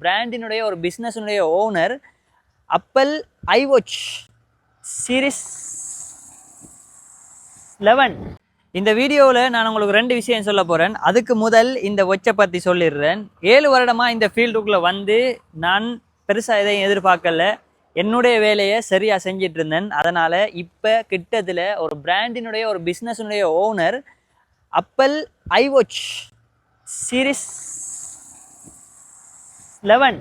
பிராண்டினுடைய ஒரு பிஸ்னஸினுடைய owner. Apple iWatch Series 11. இந்த வீடியோவில் நான் உங்களுக்கு 2 விஷயம் சொல்ல போகிறேன். அதுக்கு முதல் இந்த வாட்சை பற்றி சொல்லிடுறேன். 7 வருடமாக இந்த ஃபீல்டுக்குள்ளே வந்து நான் பெருசாக எதையும் எதிர்பார்க்கல. என்னுடைய வேலையை சரியாக செஞ்சிட்டு இருந்தேன். அதனால் இப்போ கிட்டத்தில் ஒரு பிராண்டினுடைய ஒரு பிஸ்னஸினுடைய owner Apple iWatch Series 11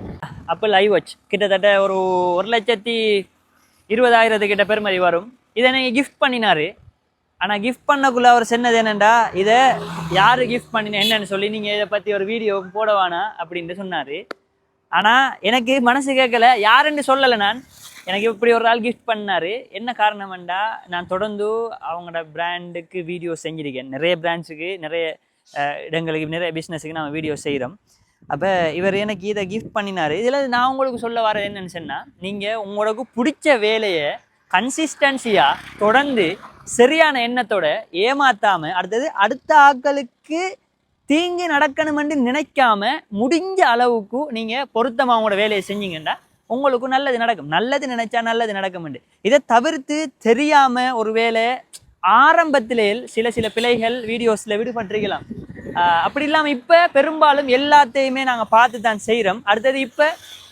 Apple iWatch கிட்டத்தட்ட ஒரு 1,20,000 கிட்ட பெருமதி வரும். இதை நீங்கள் கிஃப்ட் பண்ணினாரு. ஆனால் கிஃப்ட் பண்ணக்குள்ள அவர் சொன்னது என்னென்னா, இதை யார் கிஃப்ட் பண்ணின என்னன்னு சொல்லி நீங்கள் இதை பற்றி ஒரு வீடியோ போடவானா அப்படின்ட்டு சொன்னார். ஆனால் எனக்கு மனசு கேட்கல, யாருன்னு சொல்லலை. எனக்கு இப்படி ஒரு ஆள் கிஃப்ட் பண்ணார். என்ன காரணம்டா, நான் தொடர்ந்து அவங்களோட பிராண்டுக்கு வீடியோ செஞ்சிருக்கேன். நிறைய பிராண்ட்ஸுக்கு, நிறைய இடங்களுக்கு, நிறைய பிஸ்னஸுக்கு நம்ம வீடியோ செய்கிறோம். அப்போ இவர் எனக்கு இதை கிஃப்ட் பண்ணினார். இதில் நான் உங்களுக்கு சொல்ல வர என்னன்னு சொன்னால், நீங்கள் உங்களுக்கு பிடிச்ச வேலையை கன்சிஸ்டன்சியாக தொடர்ந்து சரியான எண்ணத்தோட ஏமாத்தாமல், அடுத்த ஆட்களுக்கு தீங்கு நடக்கணுமென்று நினைக்காம முடிஞ்ச அளவுக்கு நீங்கள் பொருத்தமாக உங்களோட வேலையை செஞ்சீங்கன்னா உங்களுக்கு நல்லது நடக்கும். நல்லது நினைச்சா நல்லது நடக்கும்ண்டு. இதை தவிர்த்து தெரியாமல் ஒரு வேலை ஆரம்பத்திலே சில பிழைகள் வீடியோஸில் விடுபட்டிருக்கலாம். அப்படி இல்லாமல் இப்போ பெரும்பாலும் எல்லாத்தையுமே நாங்கள் பார்த்து தான் செய்கிறோம். அடுத்தது இப்போ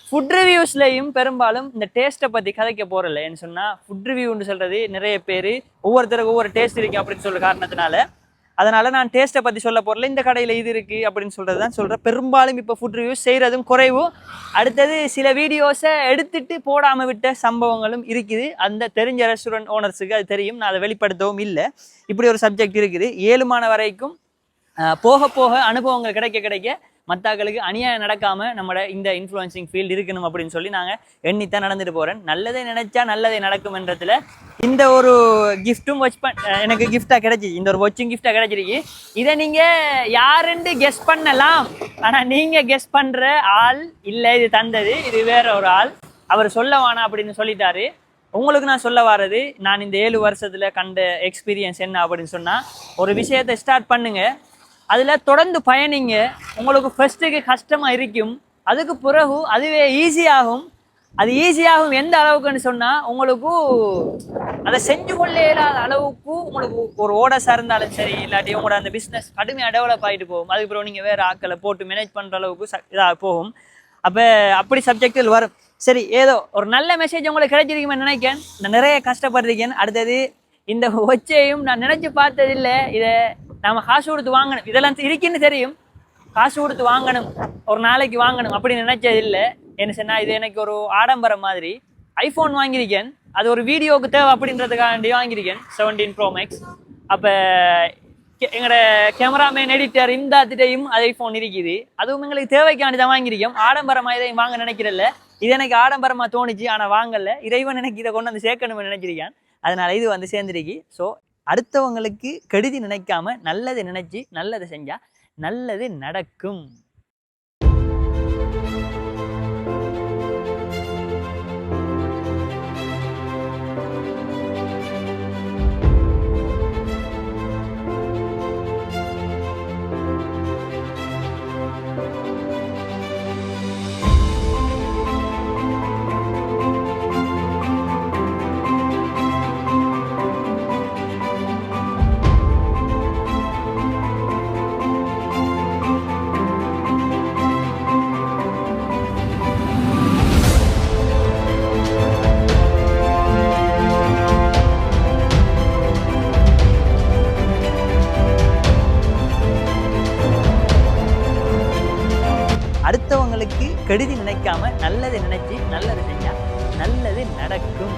ஃபுட் ரிவ்யூஸ்லையும் பெரும்பாலும் இந்த டேஸ்ட்டை பற்றி கதைக்க போகிறதில்ல. ஏன்னு சொன்னால் ஃபுட் ரிவ்யூன்னு சொல்கிறது நிறைய பேர் ஒவ்வொருத்தருக்கு ஒவ்வொரு டேஸ்ட் இருக்குது அப்படின்னு சொல்கிற காரணத்தினால, அதனால் நான் டேஸ்ட்டை பற்றி சொல்ல போகிறல, இந்த கடையில் இது இருக்குது அப்படின்னு சொல்கிறது தான் சொல்கிறேன். பெரும்பாலும் இப்போ ஃபுட் ரிவ்யூஸ் செய்கிறதும் குறைவு. அடுத்தது சில வீடியோஸை எடுத்துட்டு போடாமல் விட்ட சம்பவங்களும் இருக்குது. அந்த தெரிஞ்ச ரெஸ்டாரண்ட் ஓனர்ஸுக்கு அது தெரியும். நான் அதை வெளிப்படுத்தவும் இல்லை. இப்படி ஒரு சப்ஜெக்ட் இருக்குது. 7 மாத வரைக்கும் போக போக அனுபவங்கள் கிடைக்க மத்தாக்களுக்கு அநியாயம் நடக்காமல் நம்மளோட இந்த இன்ஃப்ளூயன்சிங் ஃபீல்டு இருக்கணும் அப்படின்னு சொல்லி நாங்கள் எண்ணித்தான் நடந்துட்டு போகிறேன். நல்லதை நினைச்சா நல்லதை நடக்கும்ன்றதுல இந்த ஒரு கிஃப்ட்டும் எனக்கு கிஃப்டாக கிடைச்சிச்சு. இந்த ஒரு வாட்சிங் கிஃப்டாக கிடைச்சிருக்கு. இதை நீங்கள் யாருன்னு கெஸ் பண்ணலாம். ஆனால் நீங்கள் கெஸ் பண்ணுற ஆள் இல்லை, இது தந்தது இது வேற ஒரு ஆள். அவர் சொல்ல வேணாம் அப்படின்னு சொல்லிட்டாரு. உங்களுக்கு நான் சொல்ல வர்றது, நான் இந்த 7 வருஷத்தில் கண்ட எக்ஸ்பீரியன்ஸ் என்ன அப்படின்னு சொன்னால், ஒரு விஷயத்தை ஸ்டார்ட் பண்ணுங்க, அதில் தொடர்ந்து பயணிங்க. உங்களுக்கு ஃபர்ஸ்ட்டுக்கு கஷ்டமாக இருக்கும், அதுக்கு பிறகு அதுவே ஈஸியாகும். அது ஈஸியாகும் எந்த அளவுக்குன்னு சொன்னால், உங்களுக்கு அதை செஞ்சு கொள்ள இல்லாத அளவுக்கு உங்களுக்கு ஒரு ஓடஸாக இருந்தாலும் சரி, இல்லாட்டி உங்களோட அந்த பிஸ்னஸ் கடுமையாக டெவலப் ஆகிட்டு போகும். அதுக்கப்புறம் நீங்கள் வேறு ஆட்களை போட்டு மேனேஜ் பண்ணுற அளவுக்கு இதாக போகும். அப்படி சப்ஜெக்டில் வரும். சரி, ஏதோ ஒரு நல்ல மெசேஜ் உங்களுக்கு கிடைச்சிருக்குமே நினைக்கிறேன். நான் நிறைய கஷ்டப்பட்டிருக்கேன். அடுத்தது இந்த ஒச்சையும் நான் நினச்சி பார்த்ததில்லை. இதை நம்ம காசு கொடுத்து வாங்கணும், இதெல்லாம் இருக்குன்னு தெரியும், காசு கொடுத்து வாங்கணும், ஒரு நாளைக்கு வாங்கணும் அப்படி நினைச்சது இல்லை. என்ன சொன்னால், இது எனக்கு ஒரு ஆடம்பரம் மாதிரி. ஐஃபோன் வாங்கியிருக்கேன், அது ஒரு வீடியோவுக்கு தேவை அப்படின்றதுக்காண்டி வாங்கியிருக்கேன், 17 Pro Max. அப்போ எங்களோட கேமராமேன் எடிட்டர் இந்தாத்திட்டையும் அது ஐஃபோன் இருக்குது. அதுவும் எங்களுக்கு தேவைக்காண்டி தான் வாங்கியிருக்கோம். ஆடம்பரமாக இதையும் வாங்க நினைக்கிறல்ல. இது எனக்கு ஆடம்பரமாக தோணுச்சு, ஆனால் வாங்கலை. இறைவன் எனக்கு இதை கொண்டு வந்து சேர்க்கணும்னு நினைச்சிருக்கேன். அதனால் இது வந்து சேர்ந்துருக்கு. ஸோ அடுத்தவங்களுக்கு கெடுதி நினைக்காம நல்லது நினைச்சு நல்லதை செஞ்சா நல்லது நடக்கும். அடுத்தவங்களுக்கு கெடுதி நினைக்காம நல்லதை நினைச்சு நல்லதை செஞ்சா நல்லது நடக்கும்.